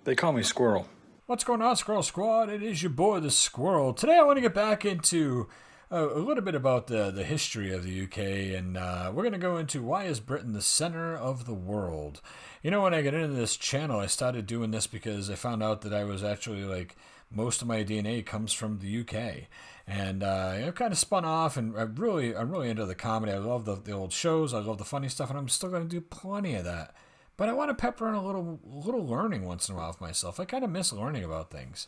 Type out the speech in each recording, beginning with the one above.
They call me Squirrel. What's going on, Squirrel Squad? It is your boy, the Squirrel. Today I want to get back into a little bit about the history of the UK, and we're going to go into why is Britain the center of the world. You know, when I got into this channel, I started doing this because I found out that I was actually, like, most of my DNA comes from the UK. And I kind of spun off, and I'm really into the comedy. I love the old shows. I love the funny stuff, and I'm still going to do plenty of that. But I want to pepper in a little learning once in a while for myself. I kind of miss learning about things.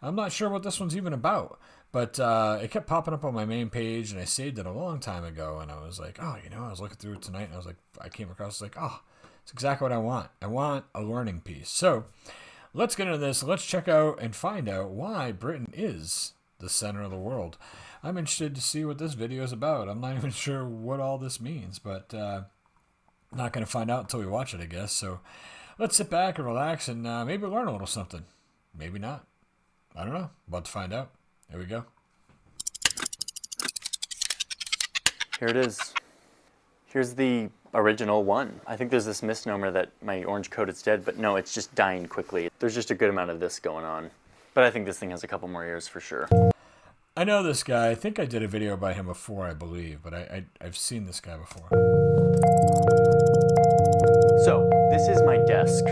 I'm not sure what this one's even about, but it kept popping up on my main page, and I saved it a long time ago, and I was like, oh, you know, I was looking through it tonight, and I was like, I came across, like, oh, it's exactly what I want. I want a learning piece. So let's get into this. Let's check out and find out why Britain is the center of the world. I'm interested to see what this video is about. I'm not even sure what all this means, but not going to find out until we watch it, I guess. So let's sit back and relax and maybe learn a little something. Maybe not. I don't know. About to find out. Here we go. Here it is. Here's the original one. I think there's this misnomer that my orange coat is dead, but no, it's just dying quickly. There's just a good amount of this going on. But I think this thing has a couple more years for sure. I know this guy. I think I did a video by him before, I believe, but I've seen this guy before. So, this is my desk.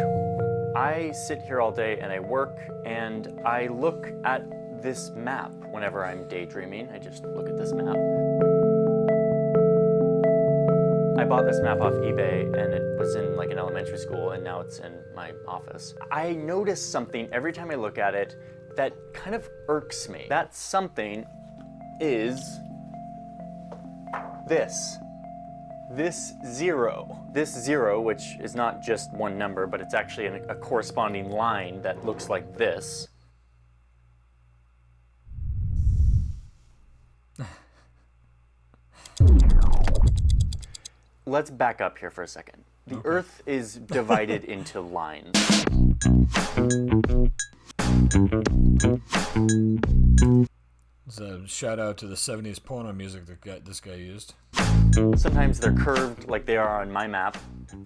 I sit here all day and I work and I look at this map whenever I'm daydreaming. I just look at this map. I bought this map off eBay and it was in like an elementary school and now it's in my office. I notice something every time I look at it that kind of irks me. That something is this. This zero. This zero, which is not just one number, but it's actually a corresponding line that looks like this. Let's back up here for a second. The Earth is divided into lines. It's a shout out to the 70s porno music that this guy used. Sometimes they're curved like they are on my map.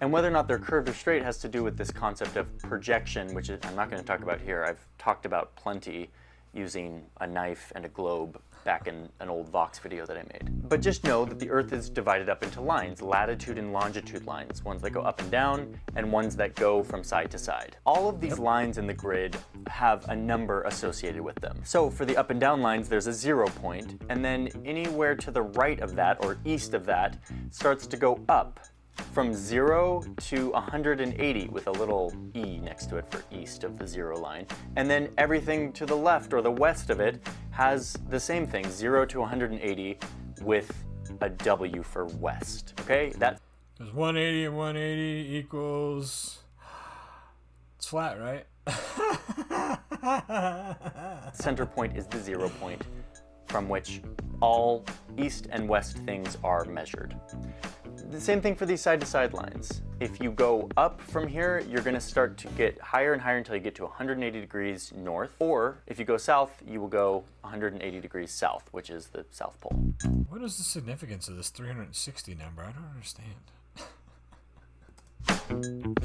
And whether or not they're curved or straight has to do with this concept of projection, which I'm not going to talk about here. I've talked about plenty using a knife and a globe back in an old Vox video that I made. But just know that the Earth is divided up into lines, latitude and longitude lines, ones that go up and down and ones that go from side to side. All of these lines in the grid have a number associated with them. So for the up and down lines, there's a 0 point, and then anywhere to the right of that or east of that starts to go up from 0 to 180 with a little E next to it for east of the 0 line. And then everything to the left or the west of it has the same thing, 0 to 180 with a W for west, okay? There's 180 and 180 equals... It's flat, right? Center point is the 0 point from which all east and west things are measured. The same thing for these side-to-side lines. If you go up from here, you're going to start to get higher and higher until you get to 180 degrees north. Or if you go south, you will go 180 degrees south, which is the South Pole. What is the significance of this 360 number? I don't understand.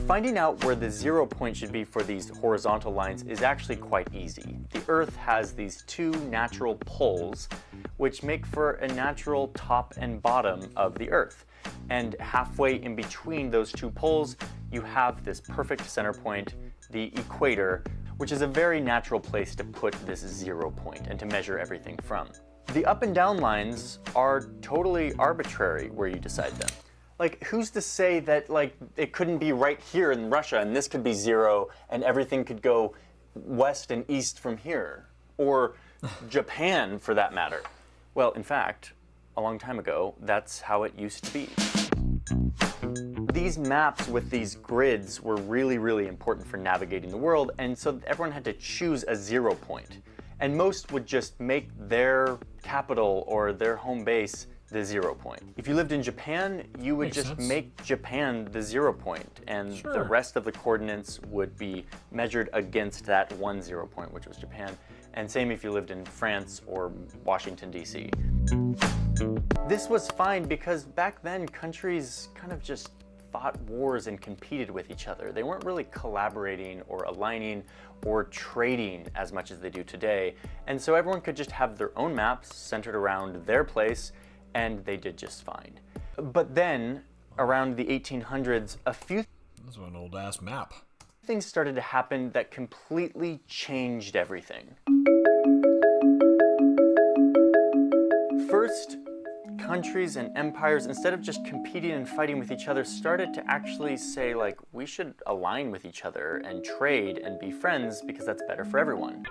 Finding out where the 0 point should be for these horizontal lines is actually quite easy. The Earth has these two natural poles, which make for a natural top and bottom of the Earth. And halfway in between those two poles, you have this perfect center point, the equator, which is a very natural place to put this 0 point and to measure everything from. The up and down lines are totally arbitrary where you decide them. Like, who's to say that, like, it couldn't be right here in Russia and this could be 0 and everything could go west and east from here? Or Japan, for that matter. Well, in fact, a long time ago, that's how it used to be. These maps with these grids were really, really important for navigating the world, and so everyone had to choose a 0 point. And most would just make their capital or their home base the 0 point. If you lived in Japan, you would just make Japan the 0 point, and the rest of the coordinates would be measured against that one 0 point, which was Japan. And same if you lived in France or Washington, D.C. This was fine because back then countries kind of just fought wars and competed with each other. They weren't really collaborating or aligning or trading as much as they do today. And so everyone could just have their own maps centered around their place, and they did just fine. But then, around the 1800s, a few This is an old ass map. things started to happen that completely changed everything. First, countries and empires, instead of just competing and fighting with each other, started to actually say, like, we should align with each other and trade and be friends because that's better for everyone.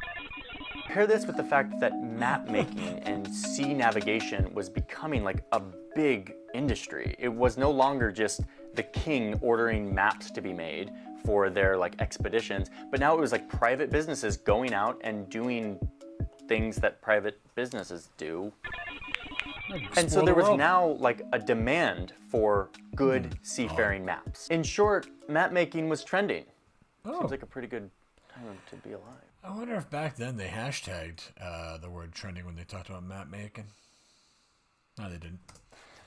Pair this with the fact that map making and sea navigation was becoming like a big industry. It was no longer just the king ordering maps to be made for their like expeditions, but now it was like private businesses going out and doing things that private businesses do. And so there was now like a demand for good seafaring maps. In short, map making was trending. Seems like a pretty good time to be alive. I wonder if back then they hashtagged the word trending when they talked about map making. No, they didn't.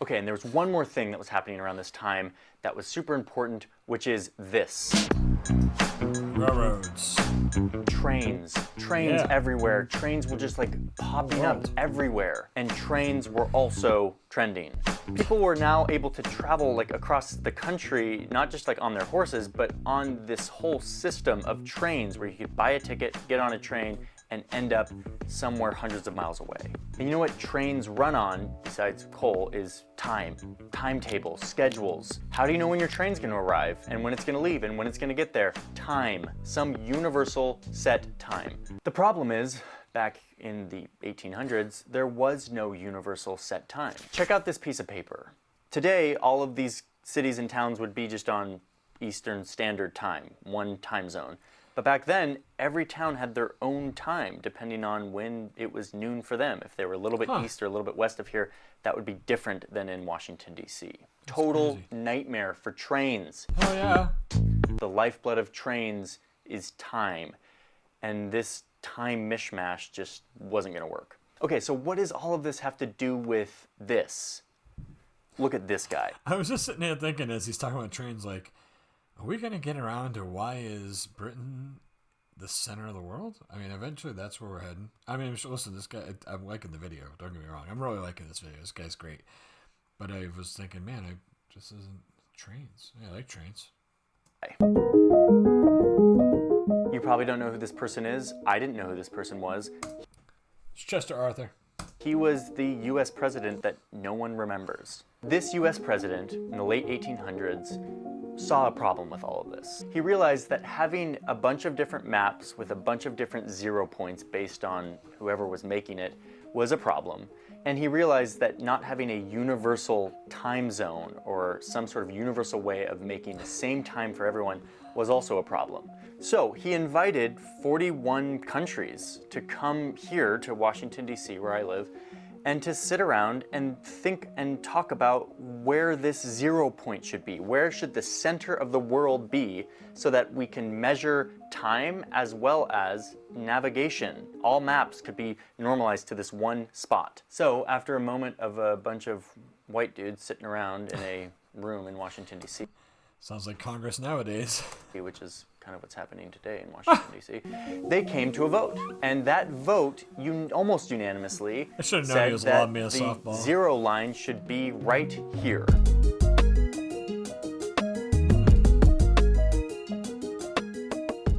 Okay, and there was one more thing that was happening around this time that was super important, which is this. Railroads. Trains everywhere. Trains were just like popping up everywhere. And trains were also trending. People were now able to travel like across the country, not just like on their horses, but on this whole system of trains where you could buy a ticket, get on a train, and end up somewhere hundreds of miles away. And you know what trains run on, besides coal, is time. Timetables, schedules. How do you know when your train's gonna arrive, and when it's gonna leave, and when it's gonna get there? Time. Some universal set time. The problem is, back in the 1800s, there was no universal set time. Check out this piece of paper. Today, all of these cities and towns would be just on Eastern Standard Time, one time zone. But back then, every town had their own time, depending on when it was noon for them. If they were a little bit east or a little bit west of here, that would be different than in Washington, D.C. Total nightmare for trains. Oh, yeah. The lifeblood of trains is time. And this time mishmash just wasn't going to work. Okay, so what does all of this have to do with this? Look at this guy. I was just sitting there thinking as he's talking about trains, like, are we going to get around to why is Britain the center of the world? I mean, eventually that's where we're heading. I mean, listen, this guy, I'm liking the video. Don't get me wrong. I'm really liking this video. This guy's great. But I was thinking, man, this isn't trains. Yeah, I like trains. You probably don't know who this person is. I didn't know who this person was. It's Chester Arthur. He was the U.S. president that no one remembers. This U.S. president in the late 1800s saw a problem with all of this. He realized that having a bunch of different maps with a bunch of different 0 points based on whoever was making it was a problem. And he realized that not having a universal time zone or some sort of universal way of making the same time for everyone was also a problem. So he invited 41 countries to come here to Washington, D.C., where I live, and to sit around and think and talk about where this 0 point should be. Where should the center of the world be so that we can measure time as well as navigation? All maps could be normalized to this one spot. So after a moment of a bunch of white dudes sitting around in a room in Washington, D.C., Sounds like Congress nowadays. which is kind of what's happening today in Washington, D.C., they came to a vote. And that vote, almost unanimously, I should have known said he was that lobbing me a the softball. 0 line should be right here.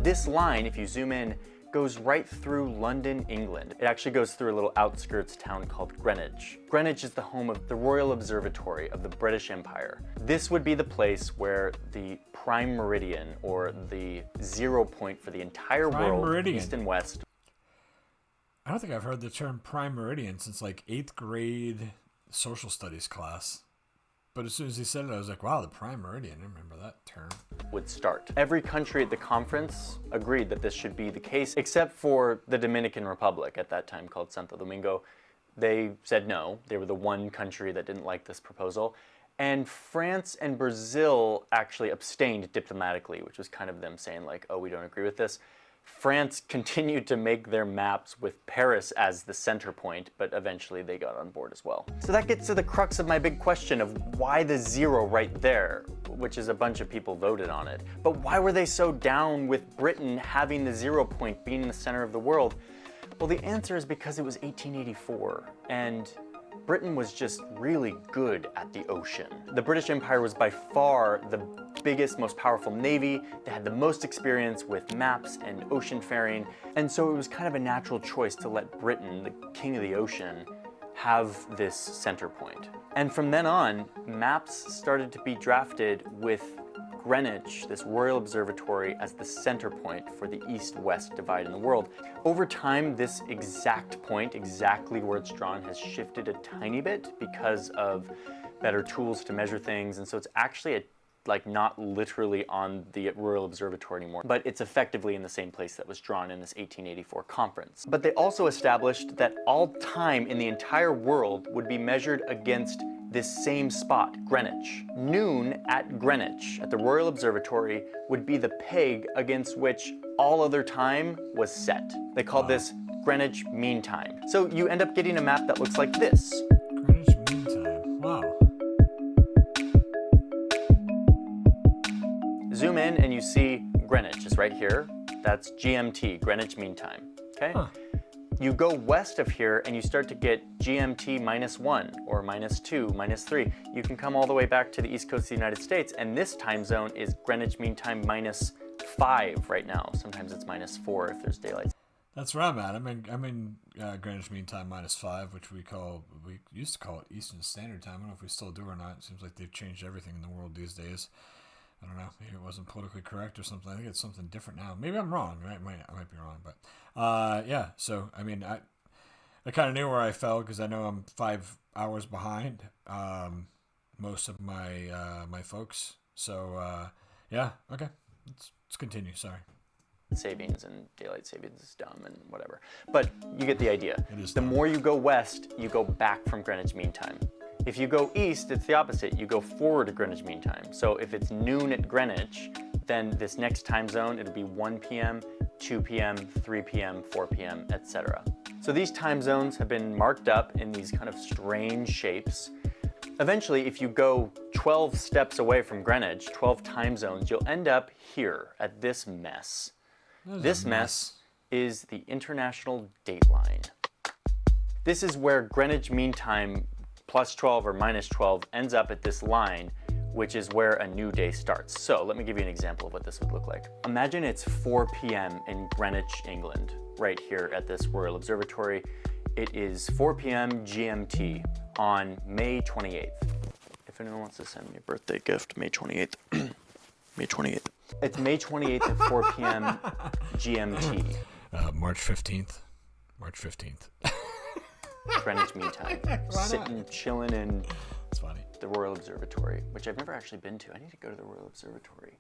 This line, if you zoom in, goes right through London, England. It actually goes through a little outskirts town called Greenwich. Greenwich is the home of the Royal Observatory of the British Empire. This would be the place where the prime meridian, or the 0 point for the entire world, meridian. east and west. I don't think I've heard the term prime meridian since like 8th grade social studies class. But as soon as he said it, I was like, wow, the prime meridian. I remember that term. Would start. Every country at the conference agreed that this should be the case, except for the Dominican Republic, at that time called Santo Domingo. They said no. They were the one country that didn't like this proposal. And France and Brazil actually abstained diplomatically, which was kind of them saying like, oh, we don't agree with this. France continued to make their maps with Paris as the center point, but eventually they got on board as well. So that gets to the crux of my big question of why the 0 right there, which is a bunch of people voted on it. But why were they so down with Britain having the 0 point being in the center of the world? Well, the answer is because it was 1884, and Britain was just really good at the ocean. The British Empire was by far the biggest, most powerful navy. They had the most experience with maps and ocean faring, and so it was kind of a natural choice to let Britain, the king of the ocean, have this center point. And from then on, maps started to be drafted with Greenwich, this royal observatory, as the center point for the east-west divide in the world. Over time, this exact point, exactly where it's drawn, has shifted a tiny bit because of better tools to measure things, and so it's actually not literally on the Royal Observatory anymore, but it's effectively in the same place that was drawn in this 1884 conference. But they also established that all time in the entire world would be measured against this same spot, Greenwich. Noon at Greenwich, at the Royal Observatory, would be the peg against which all other time was set. They called this Greenwich Mean Time. So you end up getting a map that looks like this. Greenwich Mean Time. Wow. Zoom in and you see Greenwich is right here. That's GMT, Greenwich Mean Time. Okay? Huh. You go west of here and you start to get GMT -1 or -2, -3. You can come all the way back to the east coast of the United States, and this time zone is Greenwich Mean Time -5 right now. Sometimes it's -4 if there's daylight. That's where I'm at. I'm in Greenwich Mean Time -5, which we used to call it Eastern Standard Time. I don't know if we still do or not. It seems like they've changed everything in the world these days. I don't know. Maybe it wasn't politically correct or something. I think it's something different now. Maybe I'm wrong. I might be wrong. But yeah. So I mean, I kind of knew where I fell because I know I'm 5 hours behind most of my folks. So yeah. Okay. Let's continue. Sorry. Savings and daylight savings is dumb and whatever. But you get the idea. It is the dumb. more you go west, you go back from Greenwich Mean Time. If you go east, it's the opposite. You go forward to Greenwich Mean Time. So if it's noon at Greenwich, then this next time zone, it'll be 1 p.m., 2 p.m., 3 p.m., 4 p.m., etc. So these time zones have been marked up in these kind of strange shapes. Eventually, if you go 12 steps away from Greenwich, 12 time zones, you'll end up here at this mess. This mess is the International Dateline. This is where Greenwich Mean Time +12 or -12 ends up at this line, which is where a new day starts. So let me give you an example of what this would look like. Imagine it's 4 p.m. in Greenwich, England, right here at this Royal Observatory. It is 4 p.m. GMT on May 28th. If anyone wants to send me a birthday gift, May 28th. May 28th. It's May 28th at 4 p.m. GMT. March 15th. March 15th. Greenwich Mean Time. Sitting, chilling in It's funny. the Royal Observatory, which I've never actually been to. I need to go to the Royal Observatory.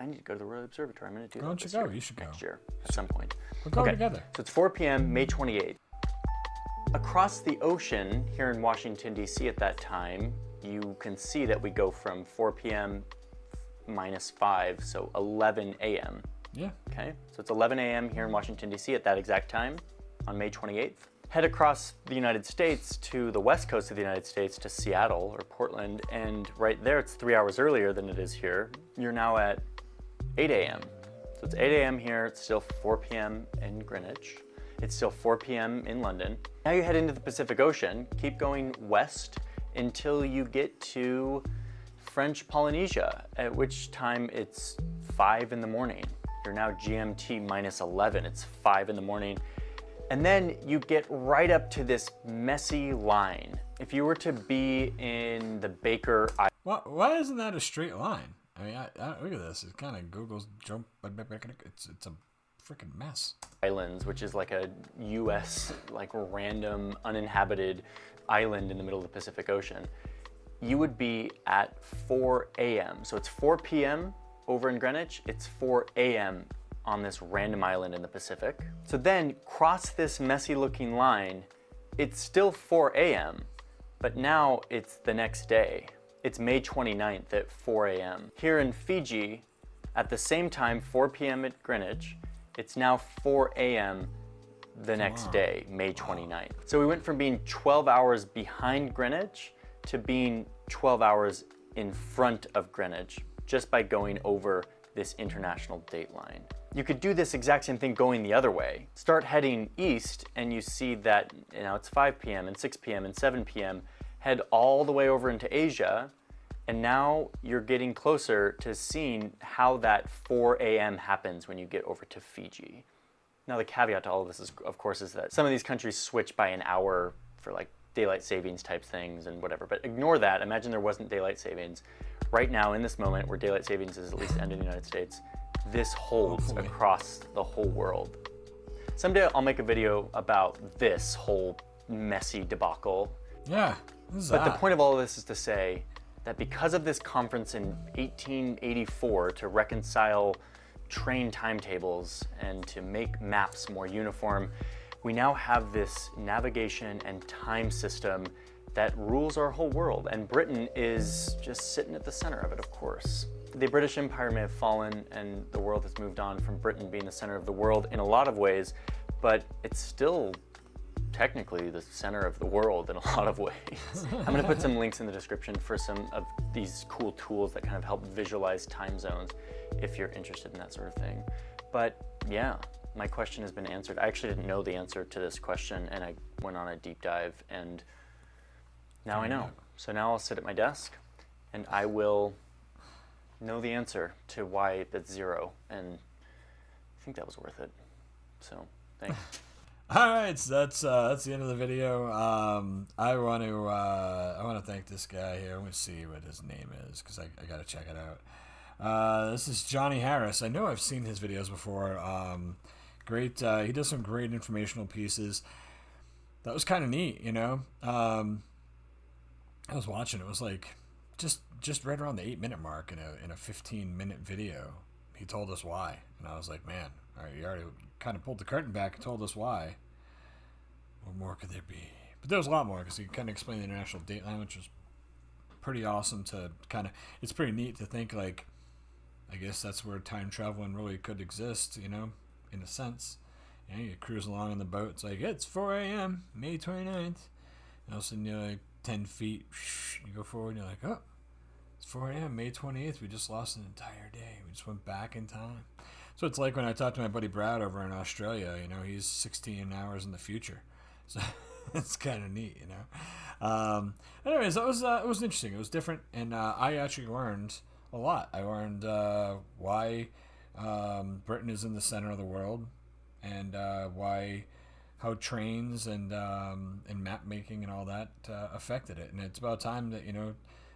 I'm going to do that Don't this you go? year, You should go. next year at some point. We're going together. So it's 4 p.m. May 28th. Across the ocean here in Washington, D.C. at that time, you can see that we go from 4 p.m. -5, so 11 a.m. Yeah. Okay, so it's 11 a.m. here in Washington, D.C. at that exact time on May 28th. Head across the United States to the west coast of the United States to Seattle or Portland, and right there it's 3 hours earlier than it is here. You're now at 8 a.m. So it's 8 a.m. here, it's still 4 p.m. in Greenwich. It's still 4 p.m. in London. Now you head into the Pacific Ocean, keep going west until you get to French Polynesia, at which time it's 5 in the morning. You're now GMT -11, it's 5 in the morning. And then you get right up to this messy line. If you were to be in the Baker Islands, Why isn't that a straight line? I mean, look at this. It kind of Google's jump. It's a freaking mess. which is like a U.S. like random uninhabited island in the middle of the Pacific Ocean, you would be at 4 a.m. So it's 4 p.m. over in Greenwich. It's 4 a.m. on this random island in the Pacific. So then cross this messy looking line. It's still 4 a.m., but now it's the next day. It's May 29th at 4 a.m. Here in Fiji, at the same time, 4 p.m. at Greenwich, It's now 4 a.m. the next day, May 29th. So we went from being 12 hours behind Greenwich to being 12 hours in front of Greenwich just by going over this international date line. You could do this exact same thing going the other way. Start heading east and you see that it's 5 p.m. and 6 p.m. and 7 p.m. Head all the way over into Asia, and now you're getting closer to seeing how that 4 a.m. happens when you get over to Fiji. Now the caveat to all of this is, of course, is that some of these countries switch by an hour for like daylight savings type things and whatever, but ignore that. Imagine there wasn't daylight savings. Right now, in this moment where daylight savings is at least ended in the United States, this holds across the whole world. Someday I'll make a video about this whole messy debacle. Yeah. But the point of all of this is to say that because of this conference in 1884 to reconcile train timetables and to make maps more uniform, we now have this navigation and time system that rules our whole world, and Britain is just sitting at the center of it, of course. The British Empire may have fallen and the world has moved on from Britain being the center of the world in a lot of ways, but it's still technically the center of the world in a lot of ways. I'm gonna put some links in the description for some of these cool tools that kind of help visualize time zones if you're interested in that sort of thing. But yeah, my question has been answered. I actually didn't know the answer to this question and I went on a deep dive and now I know. So now I'll sit at my desk and I will know the answer to why that's 0, and I think that was worth it. So thanks. All right, so that's the end of the video. I want to thank this guy here. Let me see what his name is because I got to check it out. This is Johnny Harris. I know I've seen his videos before. Great. He does some great informational pieces. That was kind of neat, I was watching. It was like just right around the 8-minute mark in a 15-minute video. He told us why, and I was like, man, all right, you already kind of pulled the curtain back and told us why. What more could there be? But there was a lot more because he kind of explained the international date line, which was pretty awesome to kind of. It's pretty neat to think like, I guess that's where time traveling really could exist, in a sense. You cruise along on the boat. It's like it's 4 a.m. May 29th. And all of a sudden you're like 10 feet. You go forward and you're like, oh, it's 4 a.m. May 28th. We just lost an entire day. We just went back in time. So it's like when I talked to my buddy Brad over in Australia. He's 16 hours in the future. So it's kind of neat, Anyways, it was interesting. It was different, and I actually learned a lot. I learned why Britain is in the center of the world, and how trains and map making and all that affected it. And it's about time that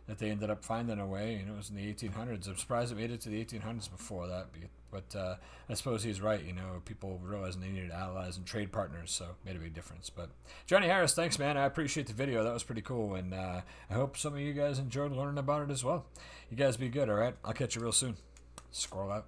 that they ended up finding a way. It was in the 1800s. I'm surprised it made it to the 1800s before that. But I suppose he's right. People realizing they needed allies and trade partners, so it made a big difference. But Johnny Harris, thanks, man. I appreciate the video. That was pretty cool, and I hope some of you guys enjoyed learning about it as well. You guys be good, all right? I'll catch you real soon. Squirrel out.